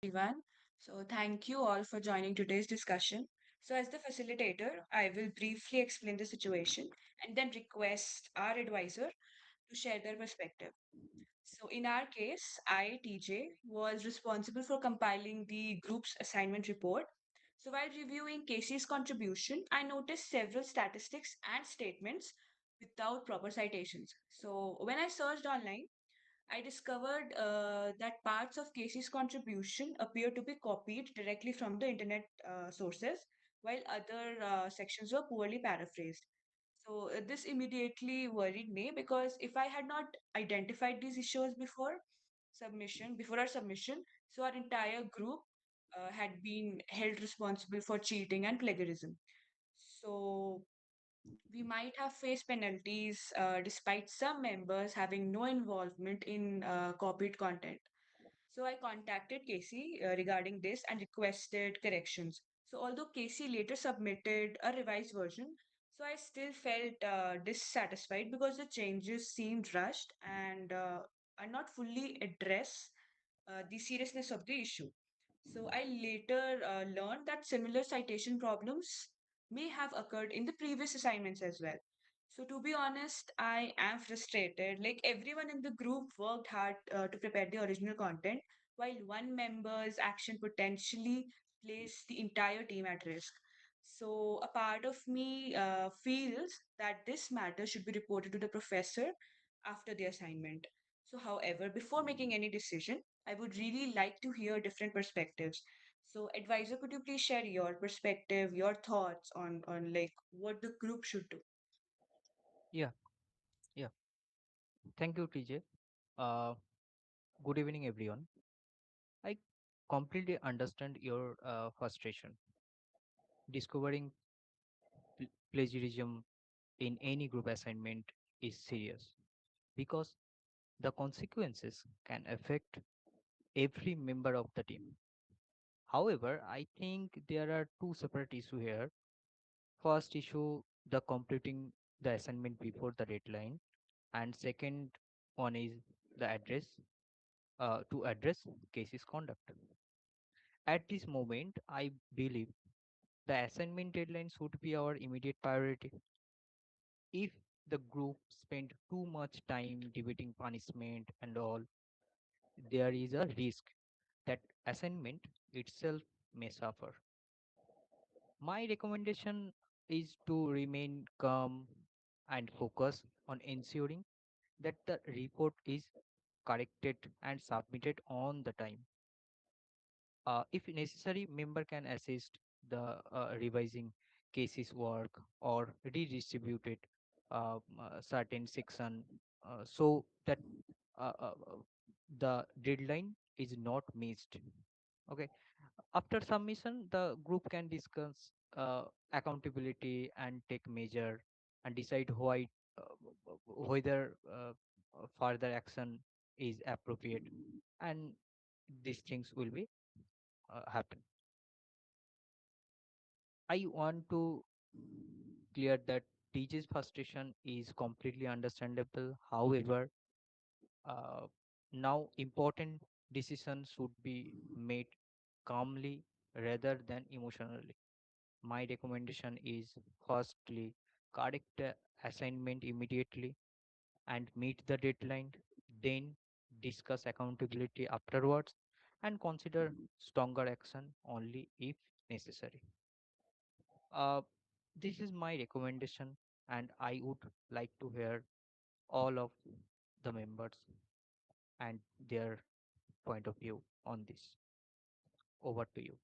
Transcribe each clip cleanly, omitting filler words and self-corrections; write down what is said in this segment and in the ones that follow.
everyone. So, thank you all for joining today's discussion. So, as the facilitator, I will briefly explain the situation and then request our advisor to share their perspective. So, in our case, I, TJ, was responsible for compiling the group's assignment report. So, while reviewing Casey's contribution, I noticed several statistics and statements without proper citations. So, when I searched online, I discovered that parts of Casey's contribution appear to be copied directly from the internet sources, while other sections were poorly paraphrased. So, this immediately worried me because if I had not identified these issues before our submission, so our entire group had been held responsible for cheating and plagiarism. So, we might have faced penalties despite some members having no involvement in copied content. So I contacted Casey regarding this and requested corrections. So although Casey later submitted a revised version, so I still felt dissatisfied because the changes seemed rushed and are not fully address the seriousness of the issue. So I later learned that similar citation problems may have occurred in the previous assignments as well. So to be honest, I am frustrated. Like everyone in the group worked hard to prepare the original content, while one member's action potentially placed the entire team at risk. So a part of me feels that this matter should be reported to the professor after the assignment. So, however, before making any decision, I would really like to hear different perspectives. So, advisor, could you please share your perspective, your thoughts on like what the group should do? Yeah, yeah. Thank you, TJ. Uh, Good evening, everyone. I completely understand your frustration. Discovering plagiarism in any group assignment is serious because the consequences can affect every member of the team. However, I think there are two separate issues here. First issue, the completing the assignment before the deadline, and second one is the address to address cases conduct. At this moment, I believe the assignment deadline should be our immediate priority. If the group spend too much time debating punishment and all, there is a risk that assignment itself may suffer. My recommendation is to remain calm and focus on ensuring that the report is corrected and submitted on the time. If necessary, member can assist the revising cases work or redistributed certain section so that uh, uh, uh, the deadline is not missed. Okay. After submission, the group can discuss accountability and take measure and decide whether further action is appropriate, and these things will be happen. I want to clear that DJ's frustration is completely understandable. However, uh, now important decisions should be made calmly rather than emotionally. My recommendation is firstly, correct the assignment immediately and meet the deadline, then discuss accountability afterwards, and consider stronger action only if necessary. Uh, this is my recommendation, and I would like to hear all of the members and their point of view on this. Over to you.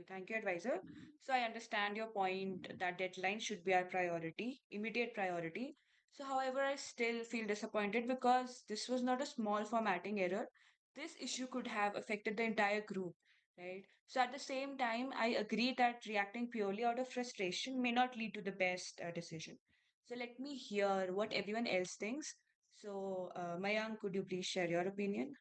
Thank you, advisor. So I understand your point that deadline should be our priority, immediate priority. So, however, I still feel disappointed because this was not a small formatting error. This issue could have affected the entire group, right? So, at the same time, I agree that reacting purely out of frustration may not lead to the best decision. So, let me hear what everyone else thinks. So, Mayank, could you please share your opinion?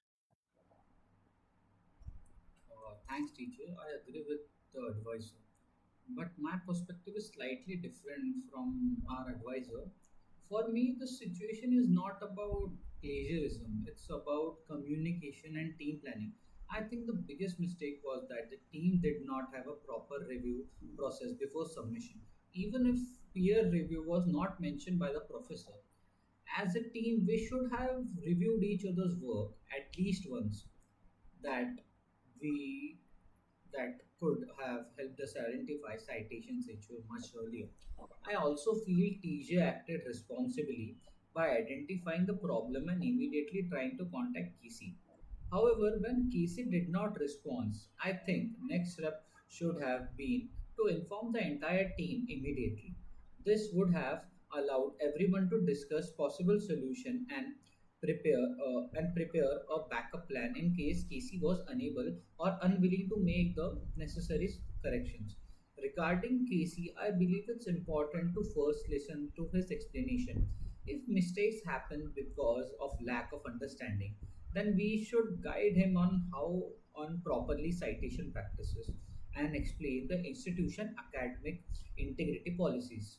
Thanks, teacher. I agree with the advisor. But my perspective is slightly different from our advisor. For me, the situation is not about plagiarism, it's about communication and team planning. I think the biggest mistake was that the team did not have a proper review process before submission, even if peer review was not mentioned by the professor. As a team, we should have reviewed each other's work at least once. That we that could have helped us identify citations issue much earlier. I also feel TJ acted responsibly by identifying the problem and immediately trying to contact Casey. However, when Casey did not respond, I think next step should have been to inform the entire team immediately. This would have allowed everyone to discuss possible solution and prepare a backup plan in case Casey was unable or unwilling to make the necessary corrections. Regarding Casey, I believe it's important to first listen to his explanation. If mistakes happen because of lack of understanding, then we should guide him on how on properly citation practices and explain the institution academic integrity policies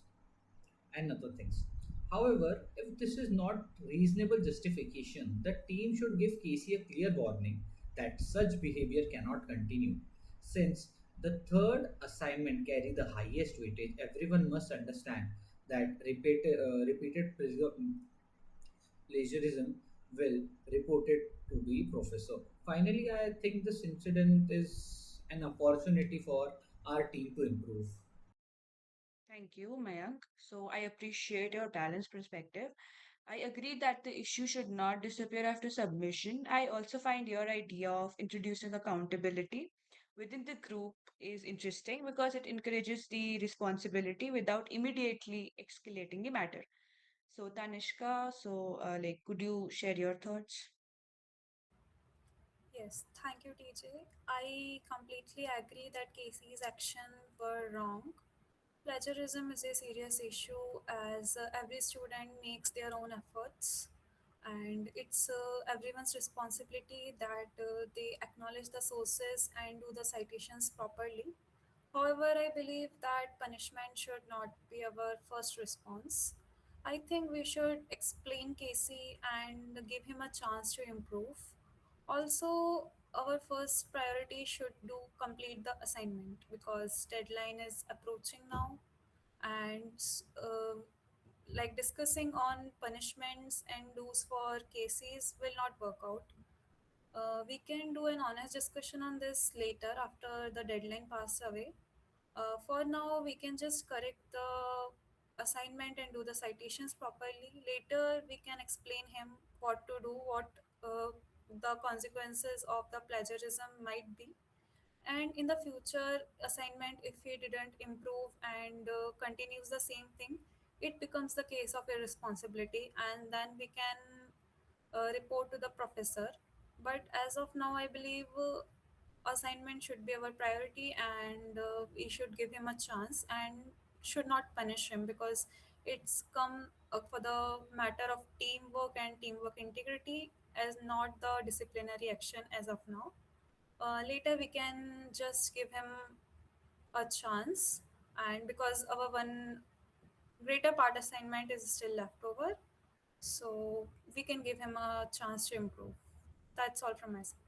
and other things. However, if this is not reasonable justification, the team should give Casey a clear warning that such behavior cannot continue. Since the third assignment carry the highest weightage, everyone must understand that repeated plagiarism will report it to the professor. Finally, I think this incident is an opportunity for our team to improve. Thank you, Mayank. So I appreciate your balanced perspective. I agree that the issue should not disappear after submission. I also find your idea of introducing accountability within the group is interesting because it encourages the responsibility without immediately escalating the matter. So Tanishka, could you share your thoughts? Yes, thank you, TJ. I completely agree that Casey's action were wrong. Plagiarism is a serious issue as every student makes their own efforts, and it's everyone's responsibility that they acknowledge the sources and do the citations properly. However, I believe that punishment should not be our first response. I think we should explain Casey and give him a chance to improve. Also, our first priority should do complete the assignment because deadline is approaching now, and like discussing on punishments and dues for cases will not work out. We can do an honest discussion on this later after the deadline passes away. For now, we can just correct the assignment and do the citations properly. Later, we can explain him what to do, what the consequences of the plagiarism might be. And in the future assignment, if he didn't improve and continues the same thing, it becomes the case of irresponsibility, and then we can report to the professor. But as of now, I believe assignment should be our priority, and we should give him a chance and should not punish him because it's come for the matter of teamwork and teamwork integrity as not the disciplinary action as of now. Later we can just give him a chance, and because our one greater part assignment is still left over, so we can give him a chance to improve. That's all from my side.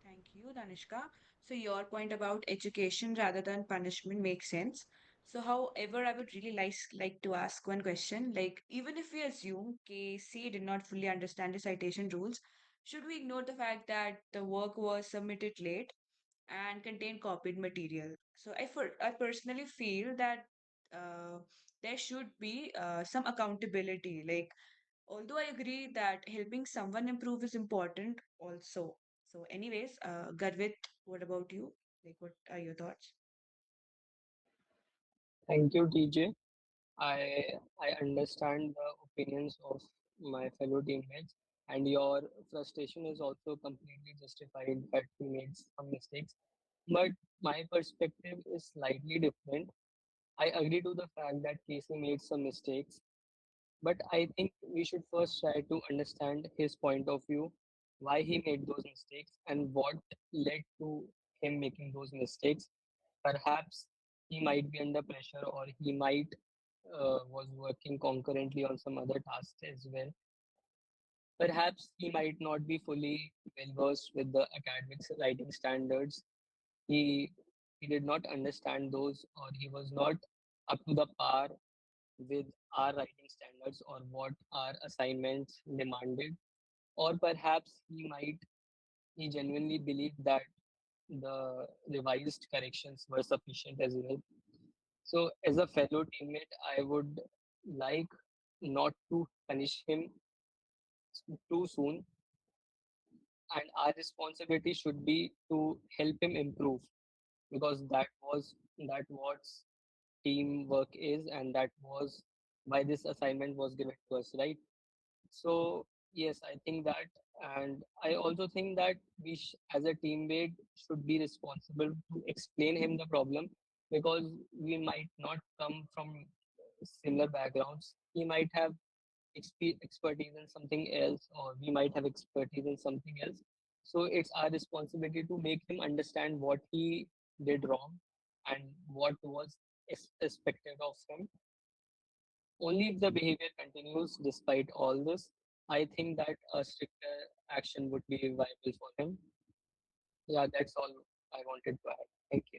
Thank you, Danishka. So your point about education rather than punishment makes sense. So, however, I would really like to ask one question. Like, even if we assume KC did not fully understand the citation rules, should we ignore the fact that the work was submitted late and contained copied material? So, I personally feel that uh, there should be some accountability. Like, although I agree that helping someone improve is important also. So, anyways, Garvit, what about you? Like, what are your thoughts? Thank you, TJ. I I understand the opinions of my fellow teammates, and your frustration is also completely justified that we made some mistakes. But my perspective is slightly different. I agree to the fact that Casey made some mistakes, but I think we should first try to understand his point of view, why he made those mistakes, and what led to him making those mistakes. Perhaps he might be under pressure, or he might was working concurrently on some other tasks as well. Perhaps he might not be fully well versed with the academics writing standards. He he did not understand those, or he was not up to the par with our writing standards or what our assignments demanded. Or perhaps he genuinely believed that the revised corrections were sufficient as well. So, as a fellow teammate, I would like not to punish him too soon, and our responsibility should be to help him improve, because that what teamwork is, and that was why this assignment was given to us, right? So yes, I think that, and I also think that as a teammate, should be responsible to explain him the problem, because we might not come from similar backgrounds. He might have expertise in something else, or we might have expertise in something else. So it's our responsibility to make him understand what he did wrong and what was expected of him. Only if the behavior continues despite all this, I think that a stricter action would be viable for him. Yeah, that's all I wanted to add. Thank you.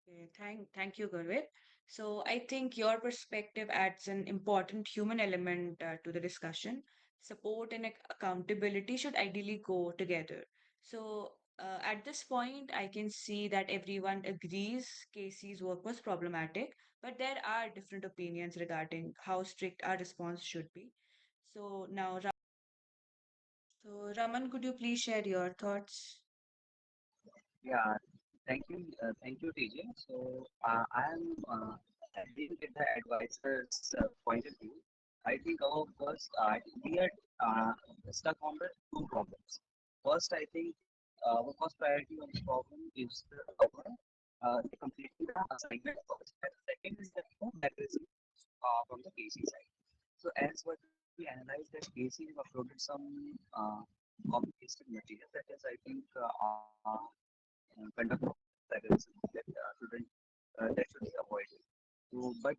Okay, thank you, Gurvit. So I think your perspective adds an important human element to the discussion. Support and accountability should ideally go together. So at this point, I can see that everyone agrees Casey's work was problematic, but there are different opinions regarding how strict our response should be. So now, Raman, could you please share your thoughts? Yeah, thank you, TJ. So I'm agreeing with the advisor's point of view. I think we are uh, stuck on the two problems. First, I think our first priority of the problem is the completing the assignment first, and second is the mechanism from the KC side. So as what we analyzed that KC have uploaded some copy-pasted material that is, I think, conduct of terrorism that that should be avoided. So, but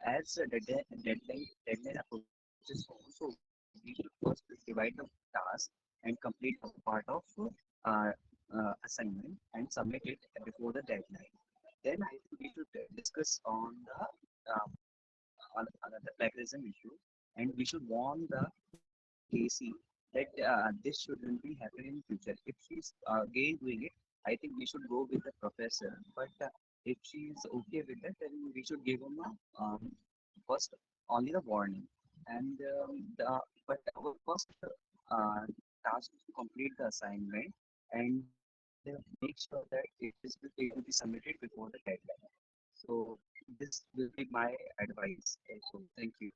as the deadline approaches, also we should first divide the task and complete the part of uh, assignment and submit it before the deadline. Then I think we should discuss uh, on the plagiarism issue, and we should warn the Casey that this shouldn't be happening in future. If she's again doing it, I think we should go with the professor. But if she's okay with that, then we should give him first only the warning. And but our first task is to complete the assignment and make sure that it will be submitted before the deadline. So this will be my advice. So thank you.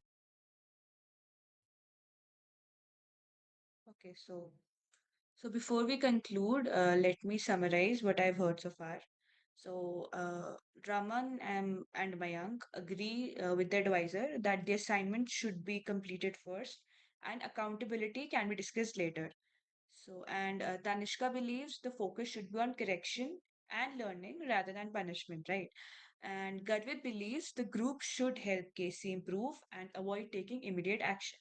Okay, so before we conclude, let me summarize what I've heard so far. So, Raman and Mayank agree with the advisor that the assignment should be completed first and accountability can be discussed later. So, and Tanishka believes the focus should be on correction and learning rather than punishment, right? And Gadvit believes the group should help Casey improve and avoid taking immediate action.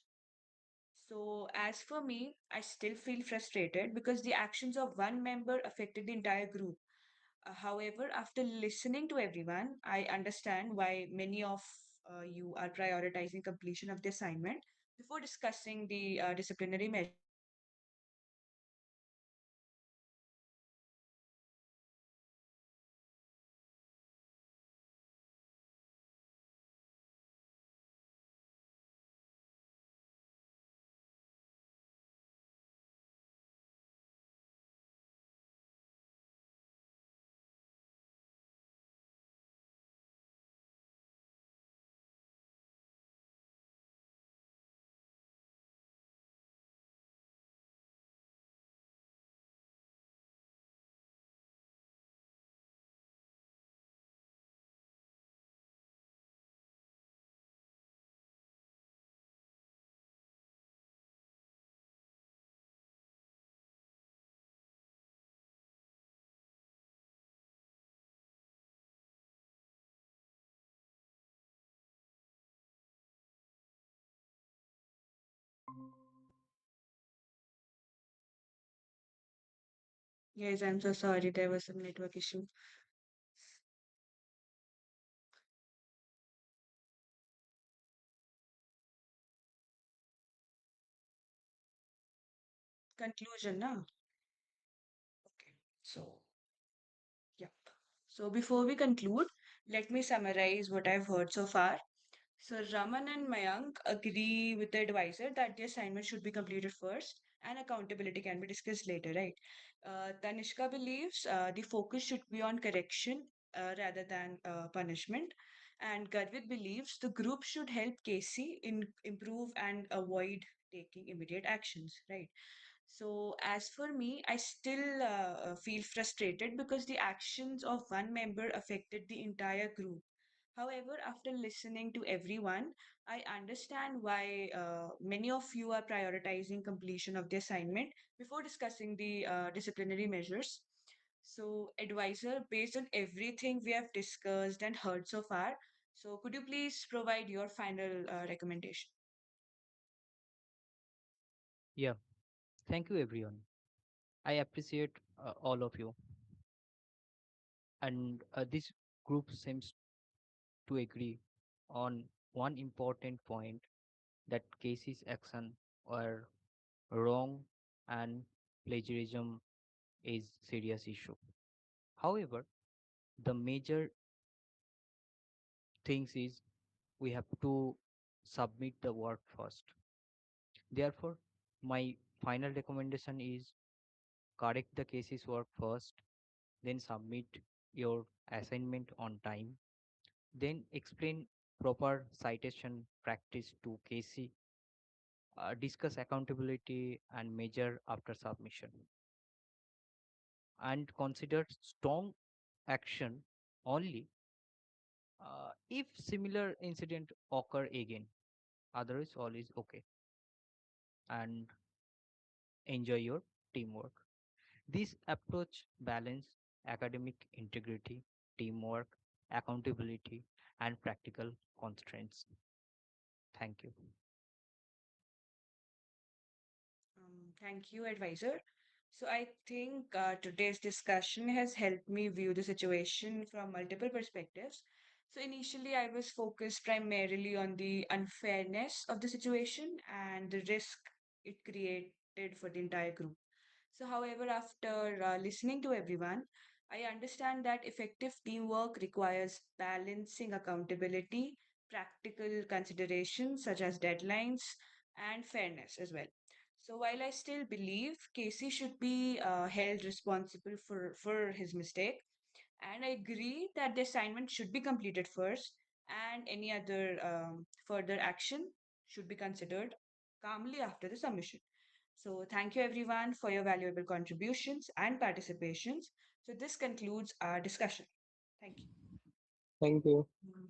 So, as for me, I still feel frustrated because the actions of one member affected the entire group. However, after listening to everyone, I understand why many of you are prioritizing completion of the assignment before discussing the disciplinary measures. So, thank you all for joining today's discussion. Yes, I'm so sorry. There was some network issue. Conclusion, na? Okay. So, yeah. So before we conclude, let me summarize what I've heard so far. So Raman and Mayank agree with the advisor that the assignment should be completed first and accountability can be discussed later, right? Tanishka believes the focus should be on correction rather than punishment. And Garvit believes the group should help Casey improve and avoid taking immediate actions, right? So, as for me, I still feel frustrated because the actions of one member affected the entire group. However, after listening to everyone, I understand why many of you are prioritizing completion of the assignment before discussing the disciplinary measures. So, advisor, based on everything we have discussed and heard so far, so could you please provide your final recommendation? Yeah, thank you everyone. I appreciate all of you. And this group seems to agree on one important point that Casey's action were wrong and plagiarism is serious issue. However, the major things is we have to submit the work first. Therefore, my final recommendation is correct the cases work first, then submit your assignment on time, then explain proper citation practice to Casey, discuss accountability and measure after submission, and consider strong action only if similar incident occur again. Otherwise, all is okay. And enjoy your teamwork. This approach balance academic integrity, teamwork, accountability, and practical constraints. Thank you. Thank you, advisor. So I think today's discussion has helped me view the situation from multiple perspectives. So initially, I was focused primarily on the unfairness of the situation and the risk it created for the entire group. So, however, after listening to everyone, I understand that effective teamwork requires balancing accountability, practical considerations such as deadlines, and fairness as well. So, while I still believe Casey should be held responsible for his mistake, and I agree that the assignment should be completed first, and any other further action should be considered calmly after the submission. So, thank you everyone for your valuable contributions and participations. So, this concludes our discussion. Thank Thank you. you.